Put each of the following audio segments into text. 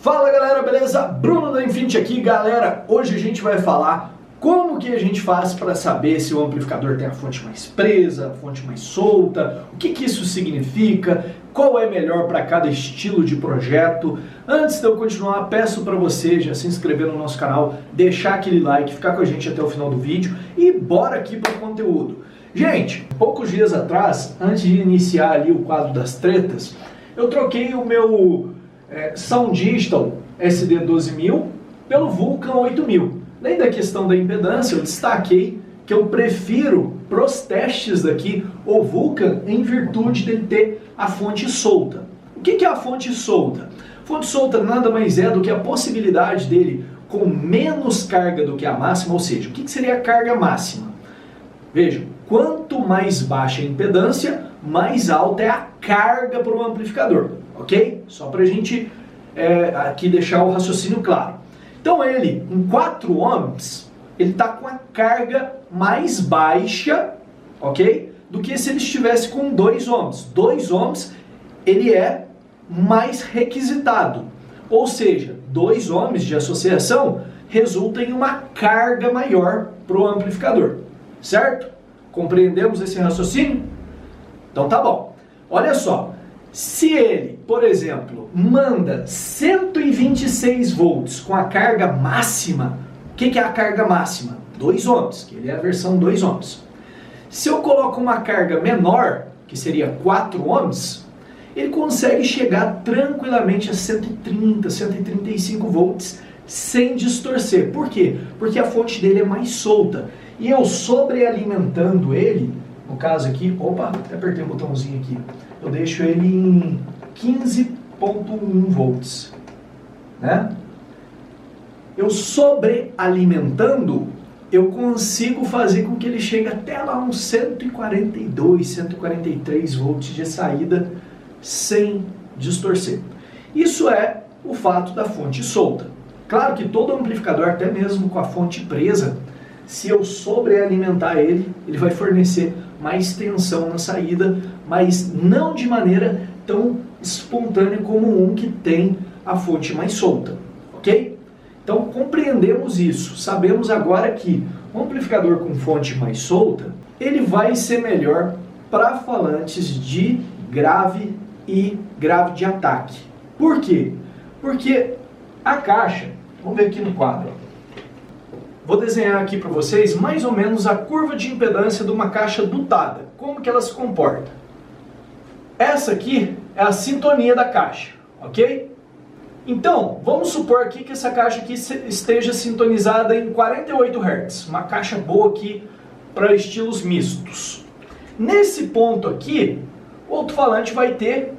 Fala galera, beleza? Bruno da Infinity aqui, galera. Hoje a gente vai falar como que a gente faz para saber se o amplificador tem a fonte mais presa, a fonte mais solta, o que que isso significa, qual é melhor para cada estilo de projeto. Antes de eu continuar, peço para você já se inscrever no nosso canal, deixar aquele like, ficar com a gente até o final do vídeo e bora aqui para o conteúdo. Gente, poucos dias atrás, antes de iniciar ali o quadro das tretas, eu troquei o meu Sound Digital SD12000 pelo Vulcan 8000. Além da questão da impedância, eu destaquei que eu prefiro para os testes daqui o Vulcan em virtude dele ter a fonte solta. O que é a fonte solta? Fonte solta nada mais é do que a possibilidade dele com menos carga do que a máxima, ou seja, o que seria a carga máxima? Vejam, quanto mais baixa a impedância, mais alta é a carga para o amplificador, ok? Só para a gente aqui deixar o raciocínio claro. Então ele, em 4 ohms, ele está com a carga mais baixa, ok? Do que se ele estivesse com 2 ohms. 2 ohms, ele é mais requisitado. Ou seja, 2 ohms de associação resulta em uma carga maior para o amplificador. Certo? Compreendemos esse raciocínio? Então tá bom. Olha só, se ele, por exemplo, manda 126 volts com a carga máxima, o que é a carga máxima? 2 ohms, que ele é a versão 2 ohms. Se eu coloco uma carga menor, que seria 4 ohms, ele consegue chegar tranquilamente a 130, 135 volts sem distorcer. Por quê? Porque a fonte dele é mais solta. E eu sobrealimentando ele, no caso aqui, opa, até apertei o botãozinho aqui, eu deixo ele em 15.1 volts, né? Eu sobrealimentando, eu consigo fazer com que ele chegue até lá uns 142, 143 volts de saída sem distorcer. Isso é o fato da fonte solta. Claro que todo amplificador, até mesmo com a fonte presa, se eu sobrealimentar ele, ele vai fornecer mais tensão na saída, mas não de maneira tão espontânea como um que tem a fonte mais solta, ok? Então compreendemos isso, sabemos agora que um amplificador com fonte mais solta, ele vai ser melhor para falantes de grave e grave de ataque. Por quê? Porque a caixa, vamos ver aqui no quadro, vou desenhar aqui para vocês mais ou menos a curva de impedância de uma caixa dutada. Como que ela se comporta? Essa aqui é a sintonia da caixa, ok? Então, vamos supor aqui que essa caixa aqui esteja sintonizada em 48 Hz. Uma caixa boa aqui para estilos mistos. Nesse ponto aqui, o alto-falante vai ter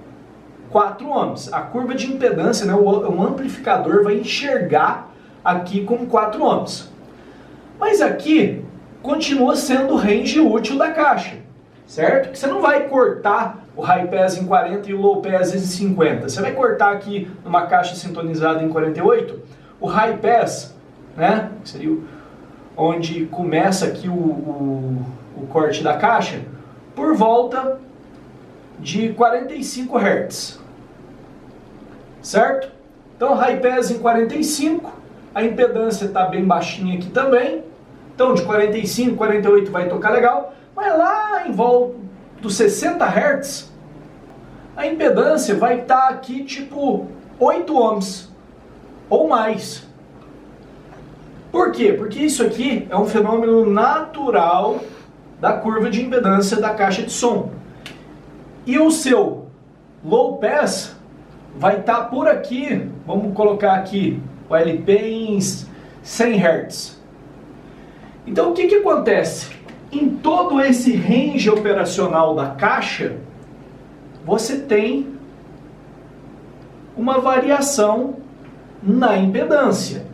4 ohms. A curva de impedância, né, o amplificador vai enxergar aqui com 4 ohms. Mas aqui continua sendo o range útil da caixa, certo? Que você não vai cortar o high pass em 40 e o low pass em 50. Você vai cortar aqui numa caixa sintonizada em 48, o high pass, né? Que seria onde começa aqui o corte da caixa, por volta de 45 Hz, certo? Então high pass em 45, a impedância está bem baixinha aqui também. Então de 45, 48 vai tocar legal. Mas lá em volta dos 60 Hz, a impedância vai estar aqui tipo 8 ohms ou mais. Por quê? Porque isso aqui é um fenômeno natural da curva de impedância da caixa de som. E o seu low pass vai estar por aqui, vamos colocar aqui o LP em 100 Hz. Então o que acontece? Em todo esse range operacional da caixa, você tem uma variação na impedância.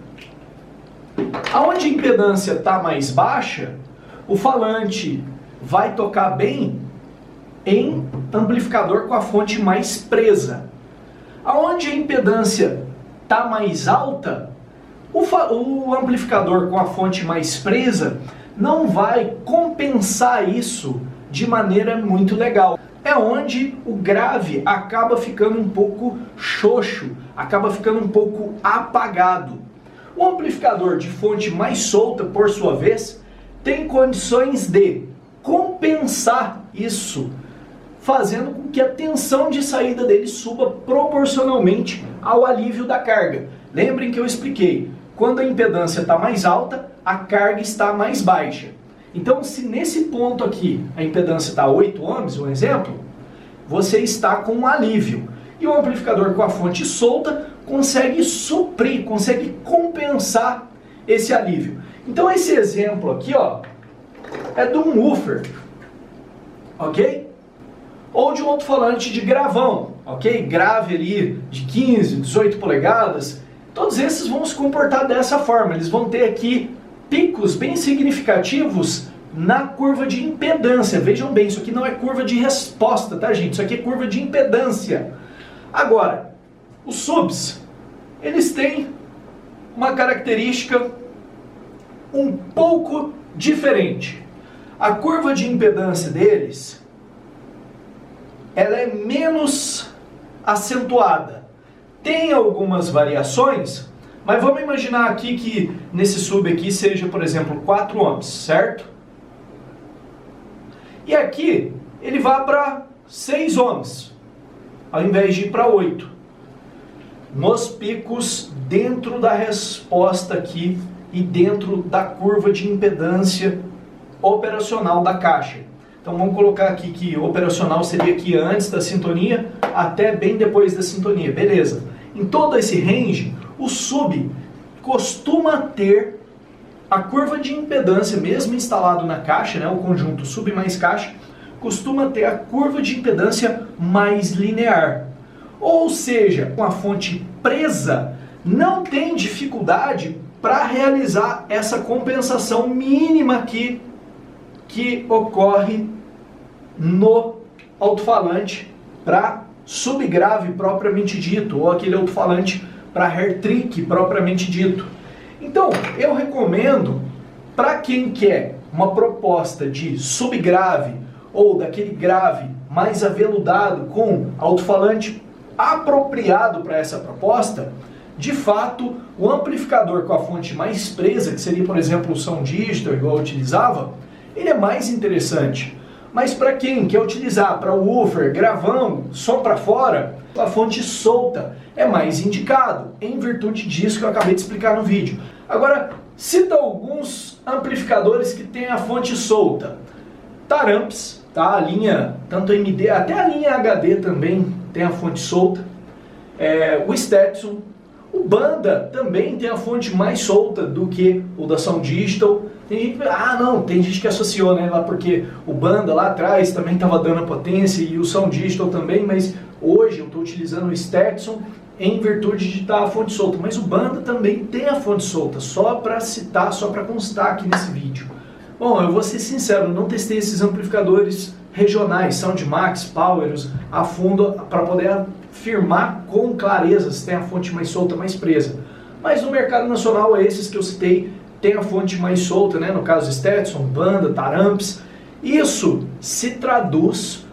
Aonde a impedância está mais baixa, o falante vai tocar bem em amplificador com a fonte mais presa. Aonde a impedância está mais alta, o amplificador com a fonte mais presa não vai compensar isso de maneira muito legal. É onde o grave acaba ficando um pouco xoxo, acaba ficando um pouco apagado. O amplificador de fonte mais solta, por sua vez, tem condições de compensar isso, fazendo com que a tensão de saída dele suba proporcionalmente ao alívio da carga. Lembrem que eu expliquei, quando a impedância está mais alta, a carga está mais baixa. Então, se nesse ponto aqui a impedância está 8 ohms, um exemplo, você está com um alívio. E o amplificador com a fonte solta consegue suprir, consegue compensar esse alívio. Então, esse exemplo aqui, ó, é de um woofer, ok? Ou de um alto-falante de gravão, ok? Grave ali de 15, 18 polegadas. Todos esses vão se comportar dessa forma. Eles vão ter aqui picos bem significativos na curva de impedância. Vejam bem, isso aqui não é curva de resposta, tá, gente? Isso aqui é curva de impedância. Agora, os subs, eles têm uma característica um pouco diferente. A curva de impedância deles, ela é menos acentuada. Tem algumas variações, mas vamos imaginar aqui que nesse sub aqui seja, por exemplo, 4 ohms, certo? E aqui ele vai para 6 ohms, ao invés de ir para 8. Nos picos dentro da resposta aqui e dentro da curva de impedância operacional da caixa. Então vamos colocar aqui que operacional seria aqui antes da sintonia até bem depois da sintonia, beleza. Em todo esse range, o sub costuma ter a curva de impedância, mesmo instalado na caixa, né, o conjunto sub mais caixa, costuma ter a curva de impedância mais linear. Ou seja, com a fonte presa, não tem dificuldade para realizar essa compensação mínima aqui que ocorre no alto-falante para subgrave propriamente dito, ou aquele alto-falante para hair trick propriamente dito. Então, eu recomendo para quem quer uma proposta de subgrave ou daquele grave mais aveludado com alto-falante apropriado para essa proposta, de fato, o amplificador com a fonte mais presa, que seria, por exemplo, o Sound Digital, igual eu utilizava, ele é mais interessante. Mas para quem quer utilizar para o woofer, gravão, som para fora, a fonte solta é mais indicado, em virtude disso que eu acabei de explicar no vídeo. Agora, cita alguns amplificadores que têm a fonte solta. Taramps, tá? A linha, tanto MD, até a linha HD também tem a fonte solta. O Stetson. O Banda também tem a fonte mais solta do que o da Sound Digital. Tem gente que, tem gente que associou, né, lá porque o Banda lá atrás também estava dando a potência e o Sound Digital também, mas hoje eu estou utilizando o Stetson em virtude de estar a fonte solta. Mas o Banda também tem a fonte solta, só para citar, só para constar aqui nesse vídeo. Bom, eu vou ser sincero, não testei esses amplificadores regionais, Soundmax, Powers, a fundo, para poder afirmar com clareza se tem a fonte mais solta, mais presa. Mas no mercado nacional, esses que eu citei, tem a fonte mais solta, né? No caso Stetson, Banda, Taramps. Isso se traduz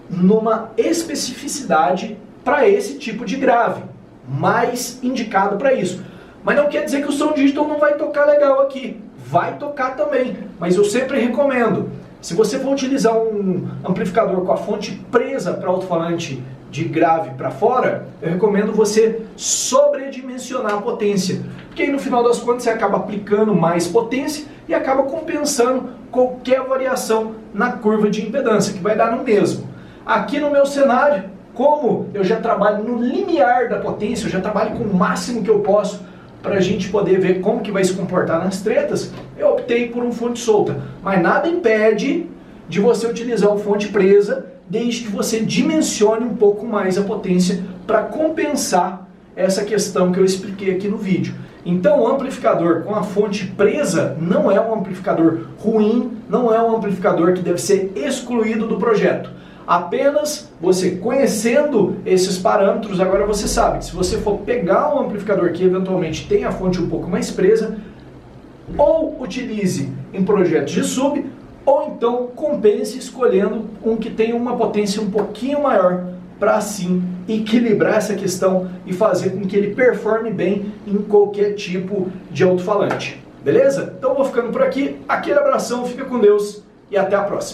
numa especificidade para esse tipo de grave, mais indicado para isso. Mas não quer dizer que o Sound Digital não vai tocar legal aqui. Vai tocar também, mas eu sempre recomendo, se você for utilizar um amplificador com a fonte presa para alto-falante de grave para fora, eu recomendo você sobredimensionar a potência, porque aí no final das contas você acaba aplicando mais potência e acaba compensando qualquer variação na curva de impedância, que vai dar no mesmo. Aqui no meu cenário, como eu já trabalho no limiar da potência, eu já trabalho com o máximo que eu posso para a gente poder ver como que vai se comportar nas tretas, eu optei por uma fonte solta. Mas nada impede de você utilizar uma fonte presa, desde que você dimensione um pouco mais a potência para compensar essa questão que eu expliquei aqui no vídeo. Então o amplificador com a fonte presa não é um amplificador ruim, não é um amplificador que deve ser excluído do projeto. Apenas você conhecendo esses parâmetros, agora você sabe que se você for pegar um amplificador que eventualmente tem a fonte um pouco mais presa, ou utilize em projetos de sub, ou então compense escolhendo um que tenha uma potência um pouquinho maior para assim equilibrar essa questão e fazer com que ele performe bem em qualquer tipo de alto-falante. Beleza? Então vou ficando por aqui, aquele abração, fica com Deus e até a próxima.